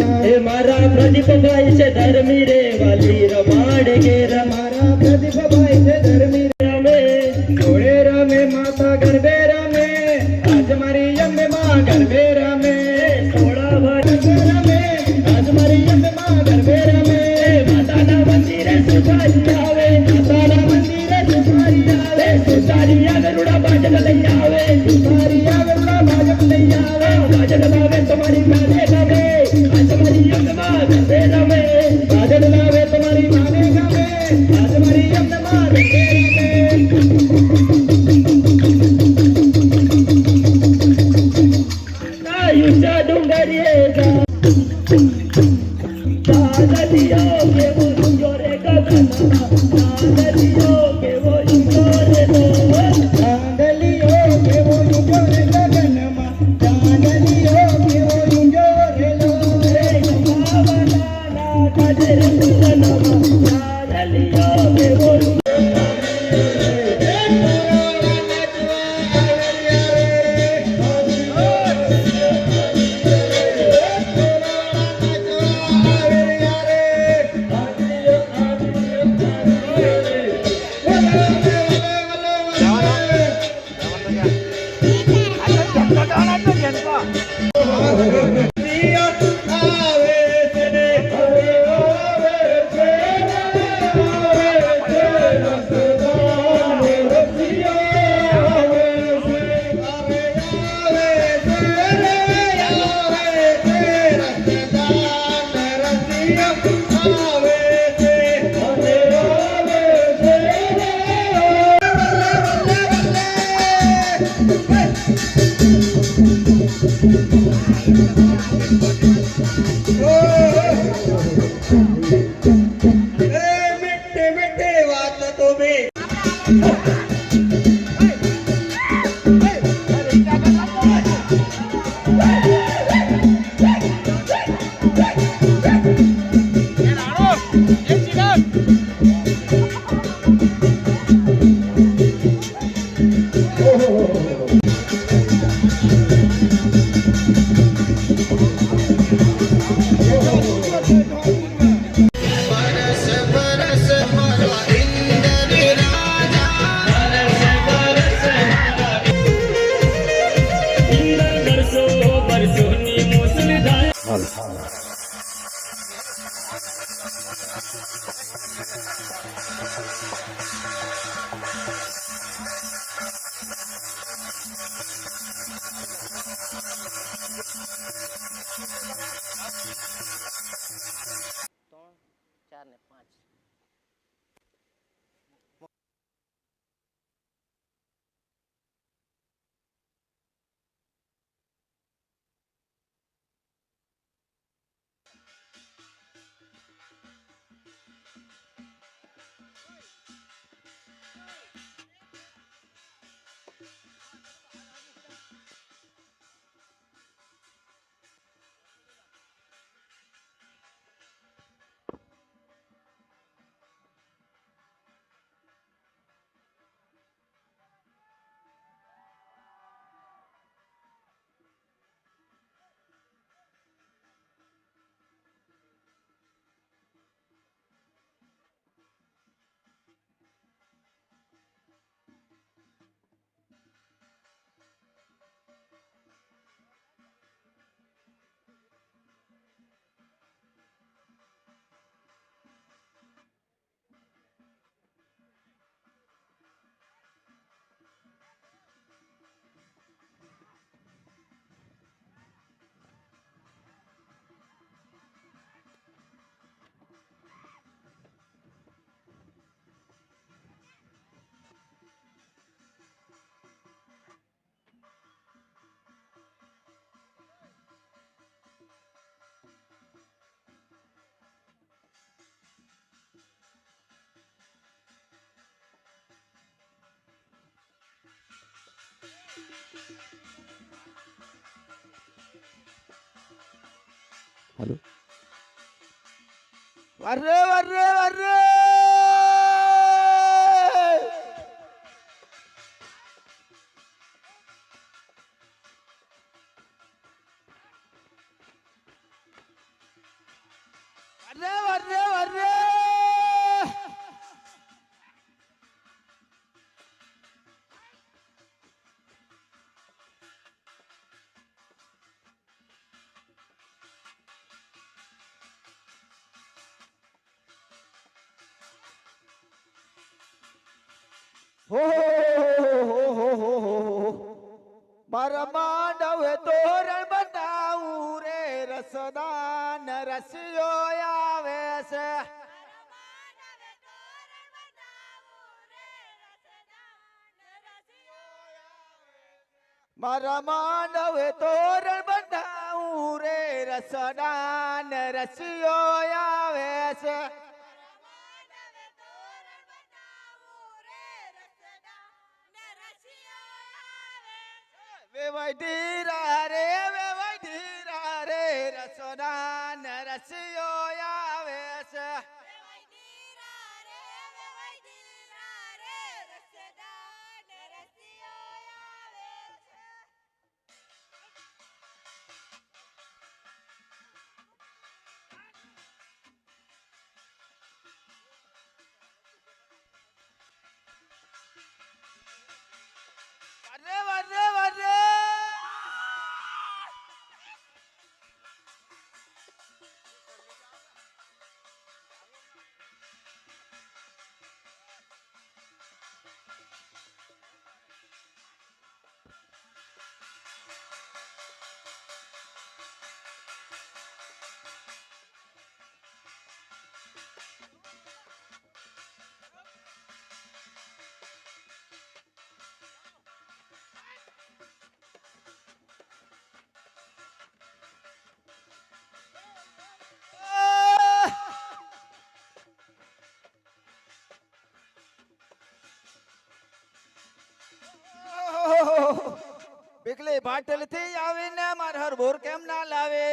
प्रदीप भाई से धर्मी रे वाली रमाड़ के रमारा प्रदीप भाई से धर्मी रमे जोड़े रमे माता गरबे रमे आज मारी यम्मे माँ गरबे रमे सोड़ा भाई रमे आज मारी यम्मे माँ गरबे रमे माता ना मंदिर सुधारी आवे माता ना मंदिर सुधारी आवे सुधारी गरुड़ा बाजन ले आवे सुधारी गरुड़ा बाजन ले आवे बाजन लावे तुम्हारी गाने गावे आज मारी यम्मे माँ गरबे रमे बाजन लावे तुम्हारी गाने गावे आज मारी यम्मे माँ गरबे रमे आयुष्य डुंगरिएगा दादलियो के वो जोरे गगनमा दादलियो के वो जोरे दो दादलियो के वो जोरे गगनमा दादलियो के वो जोरे लो रे बाबा ना काजे सुनमा दादलियो के वो હાલો વર્રે વર્રે વર્રે વર્રે વર્રે વર્રે મારા માંડવે તોરણ બનાવું રે રસદાન રસિયો આવે છે મારા માંડવે તોરણ બનાવું રે રસદાન રસિયો આવે છે વેવાય ધીરા રે રસોડા ને રસિયો આવે છે વર્રે વર્રે વર્રે પીકલી બાટલ થી આવીને માર હર બોર કેમ ના લાવે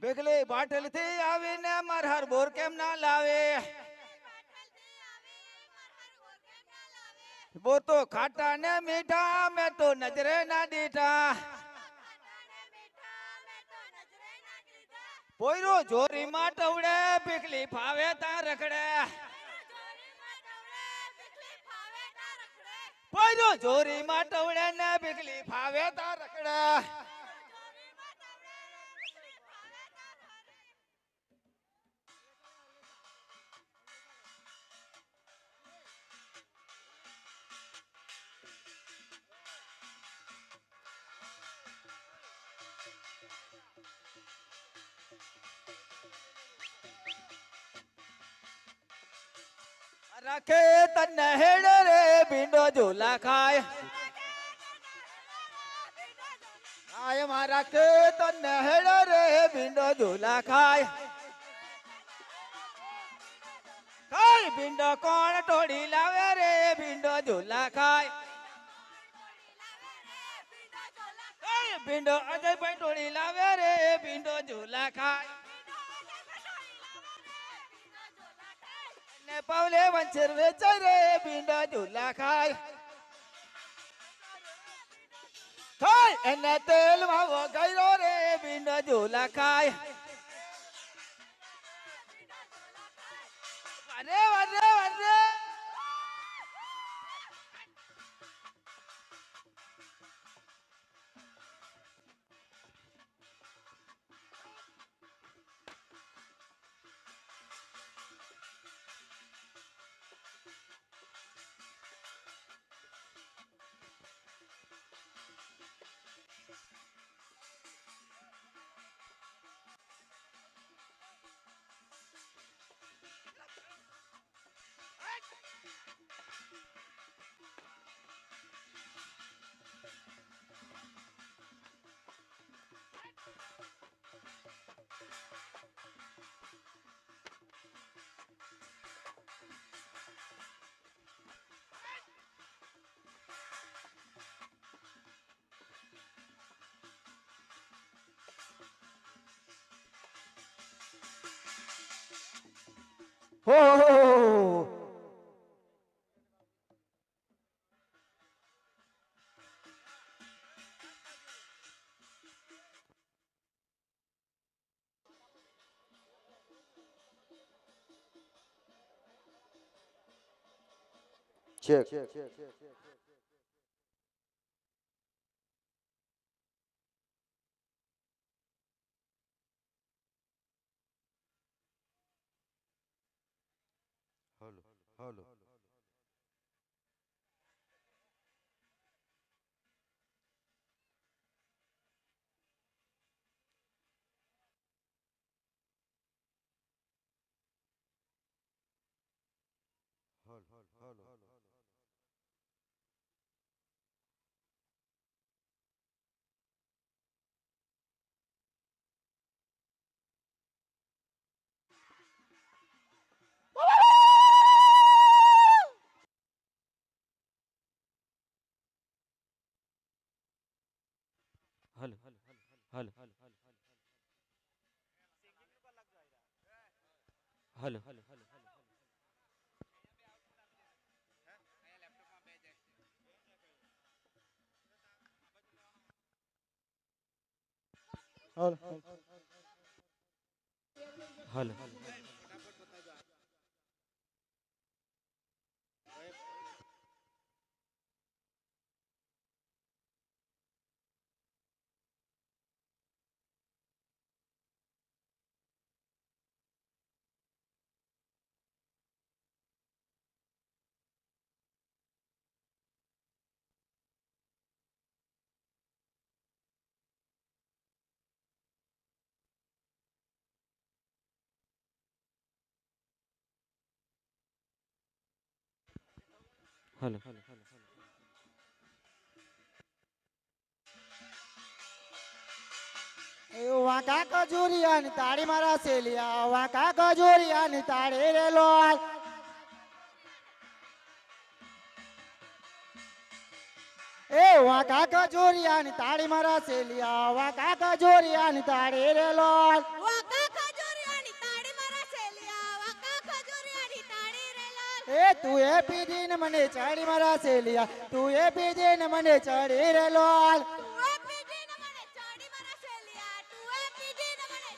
પીકલી બાટલ થી આવીને માર હર બોર કેમ ના લાવે બોર તો ખાટા ને મીઠા મેં તો નજરે ના દીઠા પોયરો જોરી માં ટવડે પીકલી ફાવે તા રખડે પોયરો જોરી માં ટવડે ને પીકલી ફાવે તા રખડે રાખે તને હેડ રે ભીંડો ઝોલા ખાય આય મારા કે તને હેડ રે ભીંડો ઝોલા ખાય ખાય ભીંડો કોણ ટોડી લાવે રે ભીંડો ઝોલા ખાય ખાય ભીંડો અજયભાઈ ટોડી લાવે રે ભીંડો ઝોલા ખાય ને પાવલે વંચર વેચે રે ભીંડો ઝોલા ખાય ખાય એને તેલ માં વગાડ્યો રે ભીંડો ઝોલા ખાય વારે વારે વારે હો હો, હો. Check. Hello. Hello. Hello hello hello hello. Hello hello વાંકા કજુરિયાની તાળી મારા સેલિયા વાંકા કજુરિયાની તાળી રે લોલ એ વાંકા કજુરિયાની તાળી મારા સેલિયા વાંકા કજુરિયાની તાળી રે લોલ વાકા ખજૂરિયાની તાળી મારા સેલિયા વાકા ખજૂરિયાની તાળી રે લાલ એ તું એ પીધી ને મને ચાડી મારા સેલિયા તું એ પીધી ને મને ચાડી રે લોલ તું એ પીધીને મને ચાડી મારા સેલિયા તું એ પીધીને મને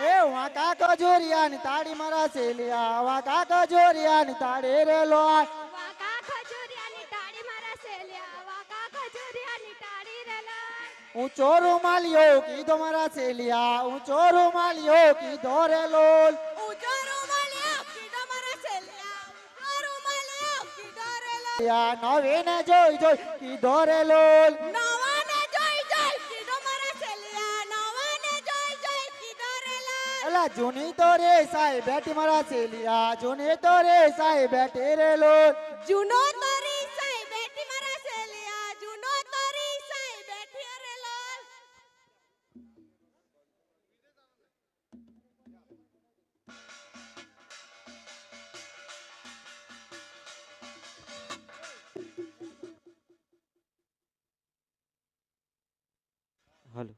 એ વાંકા કજુરિયાની તાળી મારા સેલિયા વાંકા કજુરિયાની તાળી રે લોલ વાકા ખજૂરિયાની તાળી મારા સેલિયા વાકા ખજૂરિયાની તાળી રે લાલ ઊંચો રૂમાલિયો કીધો મારા સેલિયા ઊંચો રૂમાલિયો કીધો રે લોલ ઊંચો રૂમાલિયો કીધો મારા સેલિયા ઊંચો રૂમાલિયો કીધો રે લાલ નવીને જોઈ જોઈ કીધો રે લોલ નવાને જોઈ જોઈ કીધો મારા સેલિયા નવાને જોઈ જોઈ કીધો રે લાલ અલા જૂની તો રે સાઈ બેટી મારા સેલિયા જૂની તો રે સાઈ બેટી રે લોલ જૂનો તરી સાઈ બેટી મારા સેલિયા જૂનો તરી સાઈ બેઠી રે લાલ હલો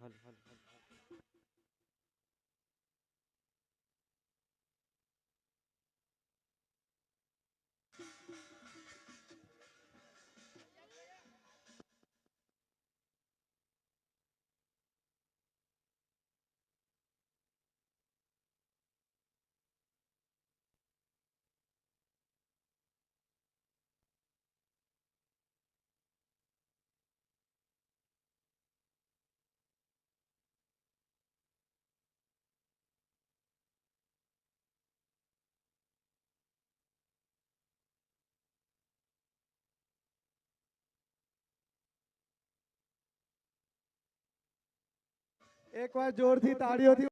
એકવાર જોરથી તાળીઓથી